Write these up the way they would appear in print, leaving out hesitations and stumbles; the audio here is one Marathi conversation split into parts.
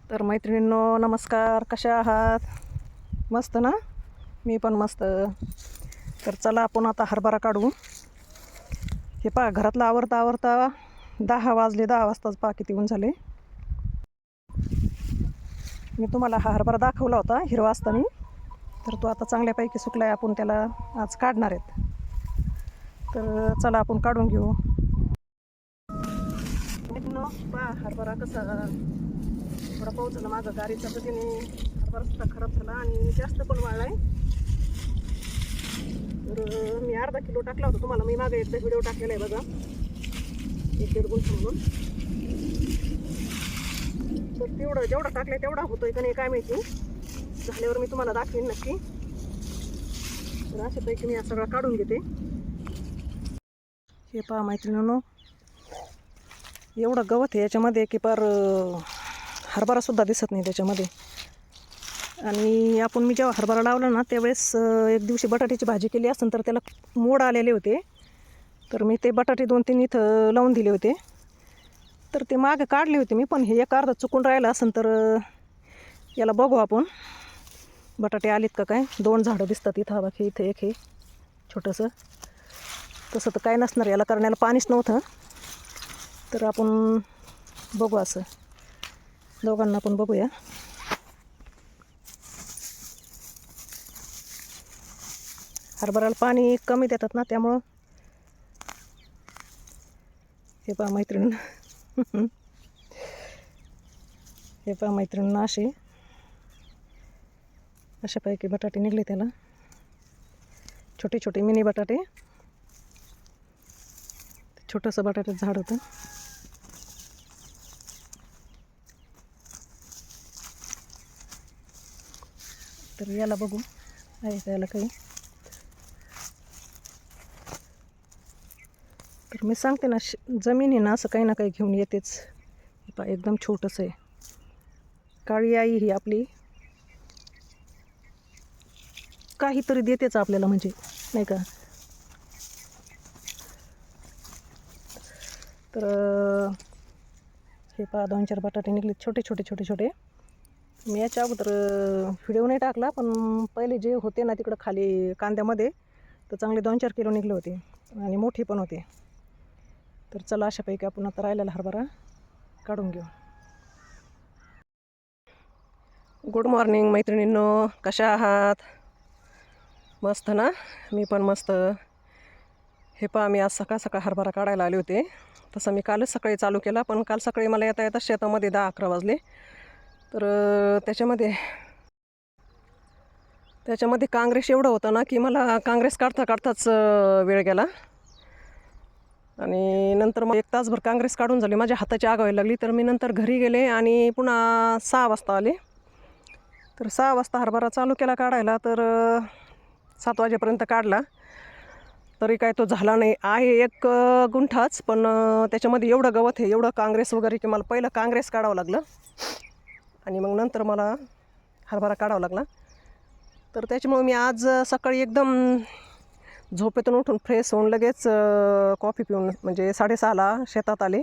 तर मैत्रिणींनो नमस्कार, कशा आहात? मस्त ना? मी पण मस्त. तर चला आपण आता हरभरा काढू. हे पहा, घरातलं आवरता आवरता 10 वाजले. 10 वाजताच पहा किती ऊन झाले. मी तुम्हाला हा हरभरा दाखवला होता हिरवा असताना, तर तो आता चांगल्यापैकी सुकलाय. आपण त्याला आज काढणार आहेत. तर चला आपण काढून घेऊ. पहा हरभरा कसा थोडा पाऊस झाला माझा गाडीच्या पद्धतीने हरभरा सुद्धा खराब झाला आणि जास्त पण वाळलाय. तर मी अर्धा किलो टाकला होता. तुम्हाला मी मागे एकदा व्हिडिओ टाकलेला आहे बघा, 1-1.5 गुंठ म्हणून. तर तेवढं जेवढा टाकलाय तेवढा होतोय का नाही काय माहिती. झाल्यावर मी तुम्हाला दाखवेन नक्की. तर अशापैकी मी सगळं काढून घेते. हे पहा मैत्रिणींनो, एवढं गवत आहे याच्यामध्ये की पर हरभरा सुद्धा दिसत नाही त्याच्यामध्ये. आणि मी जेव्हा हरभरा लावला ना त्यावेळेस एक दिवशी बटाट्याची भाजी केली असेल तर त्याला मोड आलेले होते. तर मी ते बटाटे 2-3 इथं लावून दिले होते. तर ते मागे काढले होते मी, पण हे एक अर्धा चुकून राहिलं असेल. तर याला बघू आपण बटाटे आलेत का काय. 2 झाडं दिसतात इथं. बघा, इथं एक हे छोटंसं. तसं तर काय नसणार याला, करण्याला पाणीच नव्हतं. तर आपण बघू, असं दोघांना आपण बघूया. हरभऱ्याला पाणी कमी देतात ना, त्यामुळं. हे पहा मैत्रिणींना हे पहा मैत्रिणींना, अशापैकी बटाटे निघले त्याला. छोटे छोटे मिनी बटाटे. छोटंसं बटाट्याचं झाड होतं. तर याला बघू आहे का याला काही. तर मी सांगते ना, जमीन आहे ना असं काही ना काही घेऊन येतेच. एकदम छोटंसं आहे. काळी आई ही आपली काहीतरी देतेच आपल्याला, म्हणजे नाही का. तर हे पहा 2-4 बटाटे निघले, छोटे छोटे छोटे छोटे. मी याच्या अगोदर व्हिडिओ नाही टाकला, पण पहिले जे होते ना तिकडं खाली कांद्यामध्ये, तर चांगले 2-4 किलो निघले होते आणि मोठे पण होते. तर चला अशापैकी आपण आता राहिलेला हरभरा काढून घेऊ. गुड मॉर्निंग मैत्रिणींनो, कशा आहात? मस्त ना? मी पण मस्त. हे पहा, मी आज सकाळ सकाळ हरभरा काढायला आले होते. तसं मी कालच सकाळी चालू केला, पण काल सकाळी मला येता येता शेतामध्ये 10-11 वाजले. तर त्याच्यामध्ये काँग्रेस एवढं होतं ना की मला काँग्रेस काढता काढताच वेळ गेला. आणि नंतर मग 1 तासभर काँग्रेस काढून झाली, माझ्या हाताची आग व्हायला लागली. तर मी नंतर घरी गेले आणि पुन्हा 6 वाजता आले. तर 6 वाजता हरभरा चालू केला काढायला. तर 7 वाजेपर्यंत काढला, तरी काय तो झाला नाही. आहे 1 गुंठाच, पण त्याच्यामध्ये एवढं गवत आहे, एवढं काँग्रेस वगैरे, की मला पहिलं काँग्रेस काढावं लागलं आणि मग नंतर मला हरभरा काढावा लागला. तर त्याच्यामुळे मी आज सकाळी एकदम झोपेतून उठून फ्रेश होऊन लगेच कॉफी पिऊन, म्हणजे 6:30ला शेतात आले.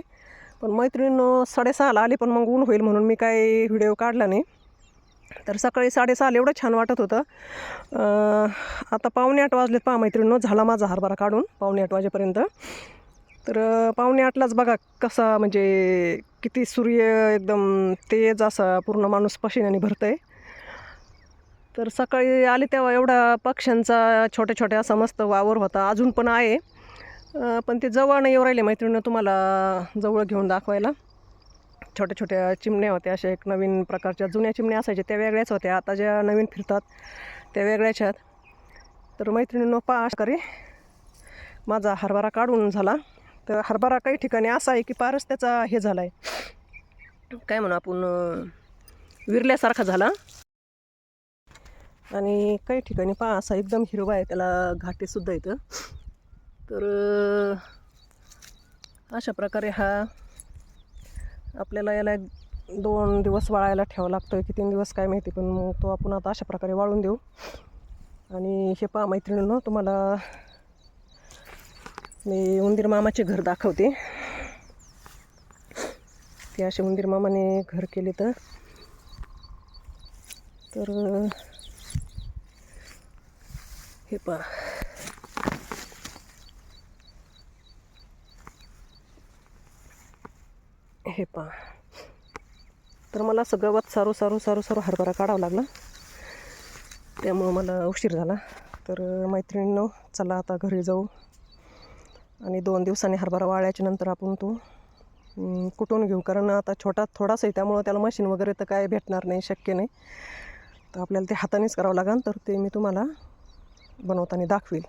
पण मैत्रिणीनं 6:30ला आले, पण मग ऊन होईल म्हणून मी काही व्हिडिओ काढला नाही. तर सकाळी 6:30ला एवढं छान वाटत होतं. आता 7:45 वाजलेत पहा मैत्रिणीनं. झाला माझा हरभरा काढून 7:45 वाजेपर्यंत. तर 7:45लाच बघा कसा, म्हणजे किती सूर्य एकदम तेज असा, पूर्ण माणूस पशिन्याने भरतं आहे. तर सकाळी आले तेव्हा एवढा पक्ष्यांचा छोट्या छोट्या असा मस्त वावर होता. अजून पण आहे, पण ते जवळ नाही येऊ राहिले मैत्रिणीनं तुम्हाला जवळ घेऊन दाखवायला. छोट्या छोट्या चिमण्या होत्या, अशा एक नवीन प्रकारच्या. जुन्या चिमण्या असायच्या त्या वेगळ्याच होत्या, आता ज्या नवीन फिरतात त्या वेगळ्याच आहेत. तर मैत्रिणीनं पहा करे माझा हरभरा काढून झाला. तर हरभरा काही ठिकाणी असा आहे की फारच त्याचा हे झाला आहे, काय म्हणू आपण, विरल्यासारखा झाला. आणि काही ठिकाणी पहा असा एकदम हिरवा आहे, त्याला घाटेसुद्धा येतं. तर अशा प्रकारे हा आपल्याला याला 2 दिवस वाळायला ठेवावा लागतो, की 3 दिवस काय माहिती. पण मग तो आपण आता अशा प्रकारे वाळून देऊ. आणि हे पहा मैत्रिणींनो, तुम्हाला मी उंदीर मामाचे घर दाखवते. ते असे उंदीर मामाने घर केले. तर तर हे पहा, हे पहा. तर मला सगळं वत सारू हरभरा काढावं लागला, त्यामुळं मला उशीर झाला. तर मैत्रिणींनो, चला आता घरी जाऊ आणि 2 दिवसांनी हरभरा वाळल्याच्या नंतर आपण तो कुटून घेऊ. कारण आता थोडासा आहे, त्यामुळं त्याला मशीन वगैरे तर काय भेटणार नाही, शक्य नाही. तर आपल्याला ते हातानेच करावं लागेल. तर ते मी तुम्हाला बनवताना दाखवेल.